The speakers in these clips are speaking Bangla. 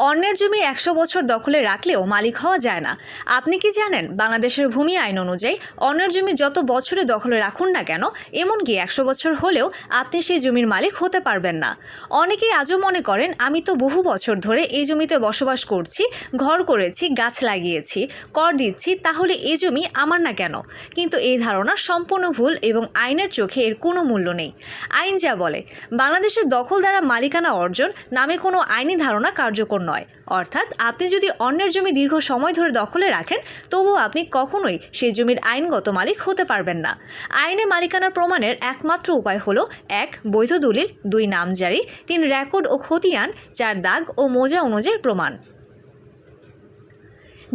অন্যের জমি ১০০ বছর দখলে রাখলেও মালিক হওয়া যায় না। আপনি কি জানেন বাংলাদেশের ভূমি আইন অনুযায়ী অন্যের জমি যত বছরে দখলে রাখুন না কেন, এমনকি ১০০ বছর হলেও আপনি সেই জমির মালিক হতে পারবেন না। অনেকেই আজও মনে করেন আমি তো বহু বছর ধরে এই জমিতে বসবাস করছি, ঘর করেছি, গাছ লাগিয়েছি, কর দিচ্ছি, তাহলে এই জমি আমার না কেন? কিন্তু এই ধারণা সম্পূর্ণ ভুল এবং আইনের চোখে এর কোনো মূল্য নেই। আইন যা বলে, বাংলাদেশের দখল দ্বারা মালিকানা অর্জন নামে কোনো আইনি ধারণা কার্যকর নয়। অর্থাৎ আপনি যদি অন্যের জমি দীর্ঘ সময় ধরে দখলে রাখেন, তবুও আপনি কখনোই সেই জমির আইনগত মালিক হতে পারবেন না। আইনে মালিকানার প্রমাণের একমাত্র উপায় হলো ১. বৈধ দলিল, ২. নামজারি, ৩. রেকর্ড ও খতিয়ান, ৪. দাগ ও মোজা অনুযায়ী প্রমাণ।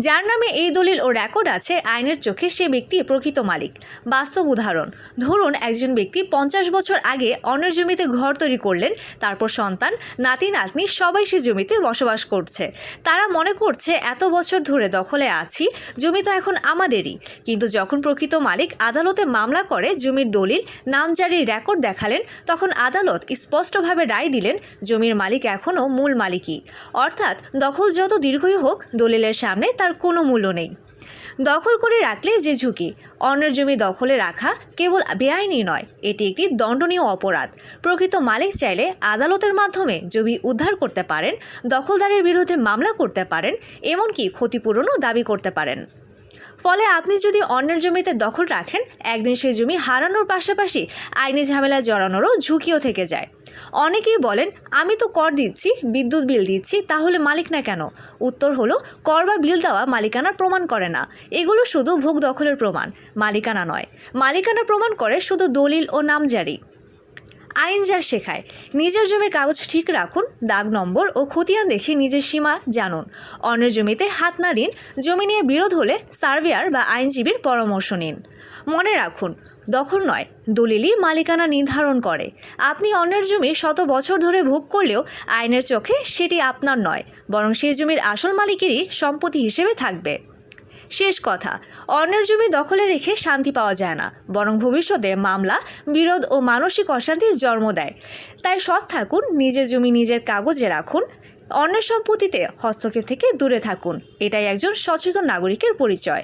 যার নামে এই দলিল ও রেকর্ড আছে, আইনের চোখে সে ব্যক্তি প্রকৃত মালিক। বাস্তব উদাহরণ: ধরুন একজন ব্যক্তি ৫০ বছর আগে অন্যের জমিতে ঘর তৈরি করলেন, তারপর সন্তান, নাতি নাতনি সবাই সে জমিতে বসবাস করছে। তারা মনে করছে এত বছর ধরে দখলে আছি, জমি তো এখন আমাদেরই। কিন্তু যখন প্রকৃত মালিক আদালতে মামলা করে জমির দলিল, নামজারির রেকর্ড দেখালেন, তখন আদালত স্পষ্টভাবে রায় দিলেন জমির মালিক এখনও মূল মালিকই। অর্থাৎ দখল যত দীর্ঘই হোক, দলিলের সামনে তার কোনো মূল্য নেই। দখল করে রাখলে যে ঝুঁকি, অন্যের জমি দখলে রাখা কেবল বেআইনি নয়, এটি একটি দণ্ডনীয় অপরাধ। প্রকৃত মালিক চাইলে আদালতের মাধ্যমে জমি উদ্ধার করতে পারেন, দখলদারের বিরুদ্ধে মামলা করতে পারেন, এমনকি ক্ষতিপূরণও দাবি করতে পারেন। ফলে আপনি যদি অন্যের জমিতে দখল রাখেন, একদিন সেই জমি হারানোর পাশাপাশি আইনি ঝামেলায় জড়ানোরও ঝুঁকিও থেকে যায়। অনেকেই বলেন আমি তো কর দিচ্ছি, বিদ্যুৎ বিল দিচ্ছি, তাহলে মালিক না কেন? উত্তর হলো, কর বা বিল দেওয়া মালিকানার প্রমাণ করে না। এগুলো শুধু ভোগ দখলের প্রমাণ, মালিকানা নয়। মালিকানা প্রমাণ করে শুধু দলিল ও নামজারি। আইন যা শেখায়, নিজের জমির কাগজ ঠিক রাখুন, দাগ নম্বর ও খতিয়ান দেখে নিজের সীমা জানুন। অন্যের জমিতে হাত না দিন। জমি নিয়ে বিরোধ হলে সার্ভেয়ার বা আইনজীবীর পরামর্শ নিন। মনে রাখুন, দখল নয়, দলিলই মালিকানা নির্ধারণ করে। আপনি অন্যের জমি শত বছর ধরে ভোগ করলেও আইনের চোখে সেটি আপনার নয়, বরং সেই জমির আসল মালিকেরই সম্পত্তি হিসেবে থাকবে। শেষ কথা, অন্যের জমি দখলে রেখে শান্তি পাওয়া যায় না, বরং ভবিষ্যতে মামলা, বিরোধ ও মানসিক অশান্তির জন্ম দেয়। তাই সৎ থাকুন, নিজের জমি নিজের কাগজে রাখুন, অন্যের সম্পত্তিতে হস্তক্ষেপ থেকে দূরে থাকুন। এটাই একজন সচেতন নাগরিকের পরিচয়।